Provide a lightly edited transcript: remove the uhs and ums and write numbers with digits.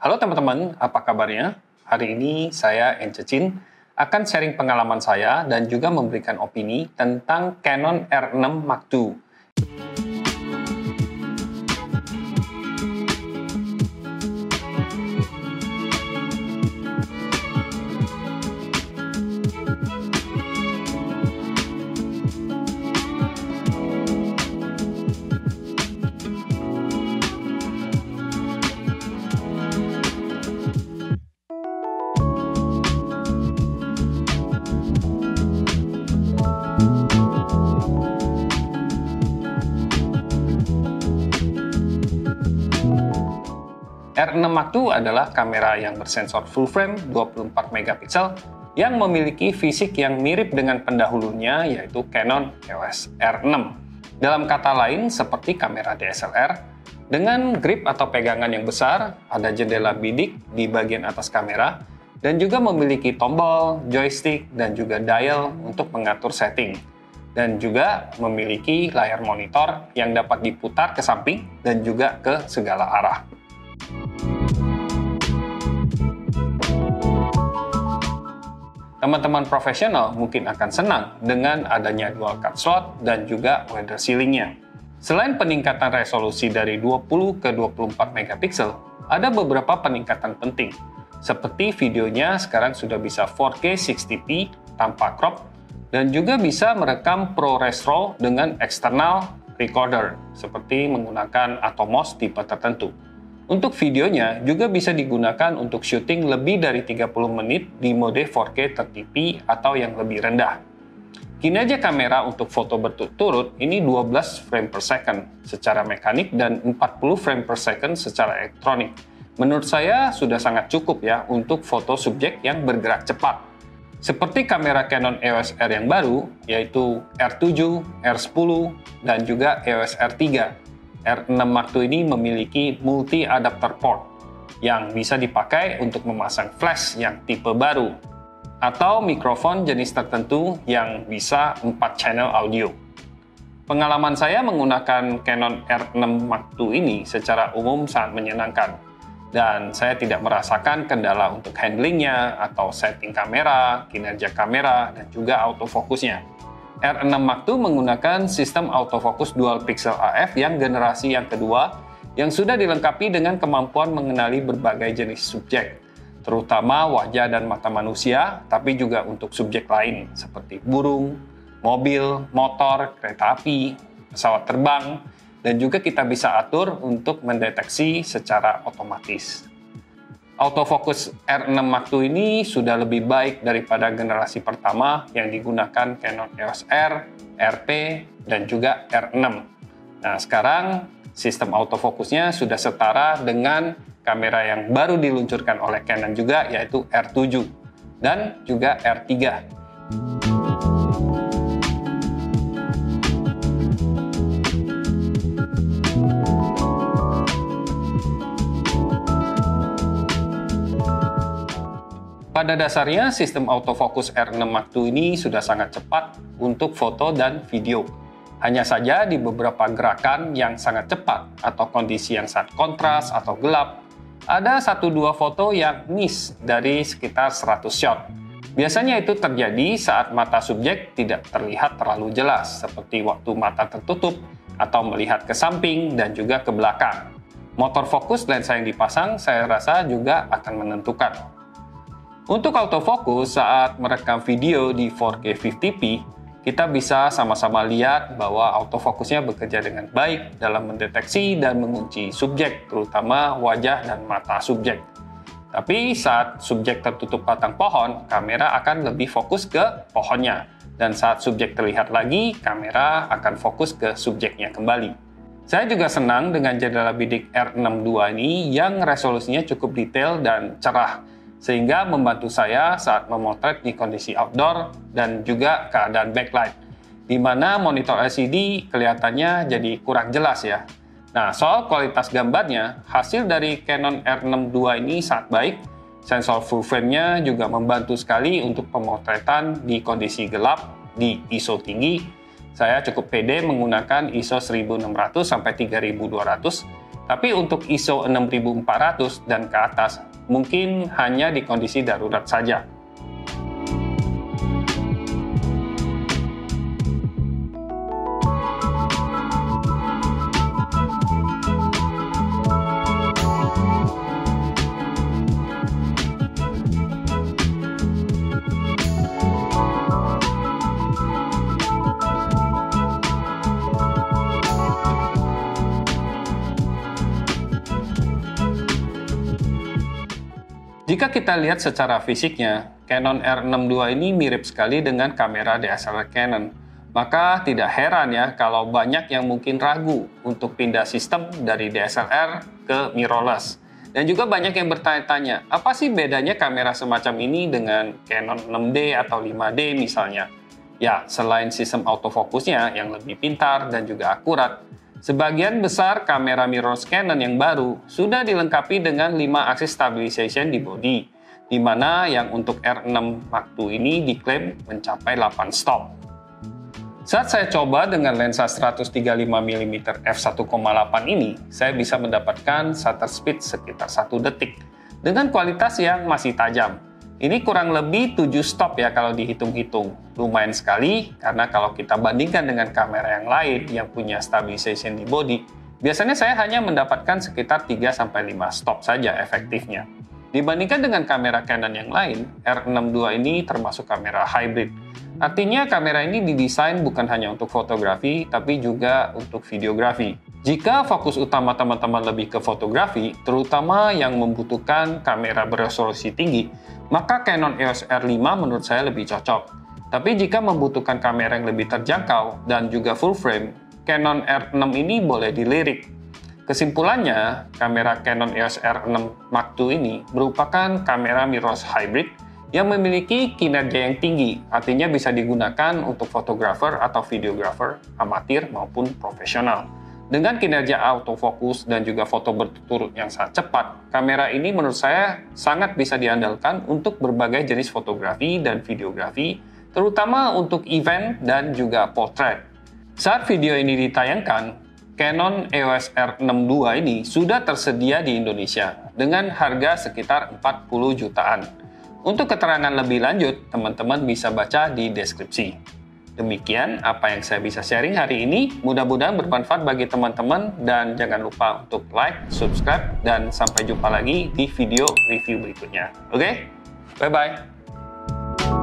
Halo teman-teman, apa kabarnya? Hari ini saya Encecin akan sharing pengalaman saya dan juga memberikan opini tentang Canon R6 Mark II. R6 Mark II adalah kamera yang bersensor full frame 24 megapiksel yang memiliki fisik yang mirip dengan pendahulunya yaitu Canon EOS R6. Dalam kata lain, seperti kamera DSLR, dengan grip atau pegangan yang besar, ada jendela bidik di bagian atas kamera, dan juga memiliki tombol, joystick, dan juga dial untuk mengatur setting. Dan juga memiliki layar monitor yang dapat diputar ke samping dan juga ke segala arah. Teman-teman profesional mungkin akan senang dengan adanya dual card slot dan juga weather sealing-nya. Selain peningkatan resolusi dari 20 ke 24 megapiksel, ada beberapa peningkatan penting. Seperti videonya sekarang sudah bisa 4K 60p tanpa crop dan juga bisa merekam ProRes RAW dengan external recorder seperti menggunakan Atomos tipe tertentu. Untuk videonya juga bisa digunakan untuk syuting lebih dari 30 menit di mode 4K 30p atau yang lebih rendah. Kinerja kamera untuk foto berturut-turut ini 12 frame per second secara mekanik dan 40 frame per second secara elektronik. Menurut saya sudah sangat cukup ya untuk foto subjek yang bergerak cepat. Seperti kamera Canon EOS R yang baru, yaitu R7, R10, dan juga EOS R3. R6 Mark II ini memiliki multi-adapter port yang bisa dipakai untuk memasang flash yang tipe baru atau mikrofon jenis tertentu yang bisa 4 channel audio. Pengalaman saya menggunakan Canon R6 Mark II ini secara umum sangat menyenangkan dan saya tidak merasakan kendala untuk handlingnya atau setting kamera, kinerja kamera, dan juga autofokusnya. R6 Mark II menggunakan sistem autofocus dual pixel AF yang generasi yang kedua yang sudah dilengkapi dengan kemampuan mengenali berbagai jenis subjek, terutama wajah dan mata manusia, tapi juga untuk subjek lain seperti burung, mobil, motor, kereta api, pesawat terbang, dan juga kita bisa atur untuk mendeteksi secara otomatis. Autofocus R6 Mark II ini sudah lebih baik daripada generasi pertama yang digunakan Canon EOS R, RP, dan juga R6. Nah, sekarang sistem autofokusnya sudah setara dengan kamera yang baru diluncurkan oleh Canon juga, yaitu R7 dan juga R3. Pada dasarnya, sistem autofocus R6 Mark II ini sudah sangat cepat untuk foto dan video. Hanya saja di beberapa gerakan yang sangat cepat atau kondisi yang sangat kontras atau gelap, ada 1-2 foto yang miss dari sekitar 100 shot. Biasanya itu terjadi saat mata subjek tidak terlihat terlalu jelas, seperti waktu mata tertutup atau melihat ke samping dan juga ke belakang. Motor fokus lensa yang dipasang saya rasa juga akan menentukan. Untuk autofocus saat merekam video di 4K 50p, kita bisa sama-sama lihat bahwa autofokusnya bekerja dengan baik dalam mendeteksi dan mengunci subjek, terutama wajah dan mata subjek. Tapi saat subjek tertutup batang pohon, kamera akan lebih fokus ke pohonnya. Dan saat subjek terlihat lagi, kamera akan fokus ke subjeknya kembali. Saya juga senang dengan jendela bidik R6 II ini yang resolusinya cukup detail dan cerah, sehingga membantu saya saat memotret di kondisi outdoor dan juga keadaan backlight, di mana monitor LCD kelihatannya jadi kurang jelas ya. Nah, soal kualitas gambarnya, hasil dari Canon R6 II ini sangat baik. Sensor full frame-nya juga membantu sekali untuk pemotretan di kondisi gelap di ISO tinggi. Saya cukup pede menggunakan ISO 1600 sampai 3200 Tapi untuk ISO 6400 dan ke atas, mungkin hanya di kondisi darurat saja. Jika kita lihat secara fisiknya, Canon R62 ini mirip sekali dengan kamera DSLR Canon. Maka tidak heran ya kalau banyak yang mungkin ragu untuk pindah sistem dari DSLR ke mirrorless. Dan juga banyak yang bertanya-tanya, apa sih bedanya kamera semacam ini dengan Canon 6D atau 5D misalnya? Ya, selain sistem autofokusnya yang lebih pintar dan juga akurat, sebagian besar kamera mirrorless Canon yang baru sudah dilengkapi dengan 5 axis stabilization di bodi, di mana yang untuk R6 Mark II ini diklaim mencapai 8 stop. Saat saya coba dengan lensa 135mm f1.8 ini, saya bisa mendapatkan shutter speed sekitar 1 detik dengan kualitas yang masih tajam. Ini kurang lebih 7 stop ya kalau dihitung-hitung. Lumayan sekali karena kalau kita bandingkan dengan kamera yang lain yang punya stabilization di body, biasanya saya hanya mendapatkan sekitar 3-5 stop saja efektifnya. Dibandingkan dengan kamera Canon yang lain, R62 ini termasuk kamera hybrid. Artinya kamera ini didesain bukan hanya untuk fotografi, tapi juga untuk videografi. Jika fokus utama teman-teman lebih ke fotografi, terutama yang membutuhkan kamera beresolusi tinggi, maka Canon EOS R5 menurut saya lebih cocok. Tapi jika membutuhkan kamera yang lebih terjangkau dan juga full frame, Canon R6 ini boleh dilirik. Kesimpulannya, kamera Canon EOS R6 Mark II ini merupakan kamera mirrorless hybrid yang memiliki kinerja yang tinggi, artinya bisa digunakan untuk fotografer atau videografer amatir maupun profesional. Dengan kinerja autofocus dan juga foto berturut-turut yang sangat cepat, kamera ini menurut saya sangat bisa diandalkan untuk berbagai jenis fotografi dan videografi, terutama untuk event dan juga potret. Saat video ini ditayangkan, Canon EOS R62 ini sudah tersedia di Indonesia dengan harga sekitar 40 jutaan. Untuk keterangan lebih lanjut, teman-teman bisa baca di deskripsi. Demikian apa yang saya bisa sharing hari ini. Mudah-mudahan bermanfaat bagi teman-teman dan jangan lupa untuk like, subscribe, dan sampai jumpa lagi di video review berikutnya. Oke? Bye-bye.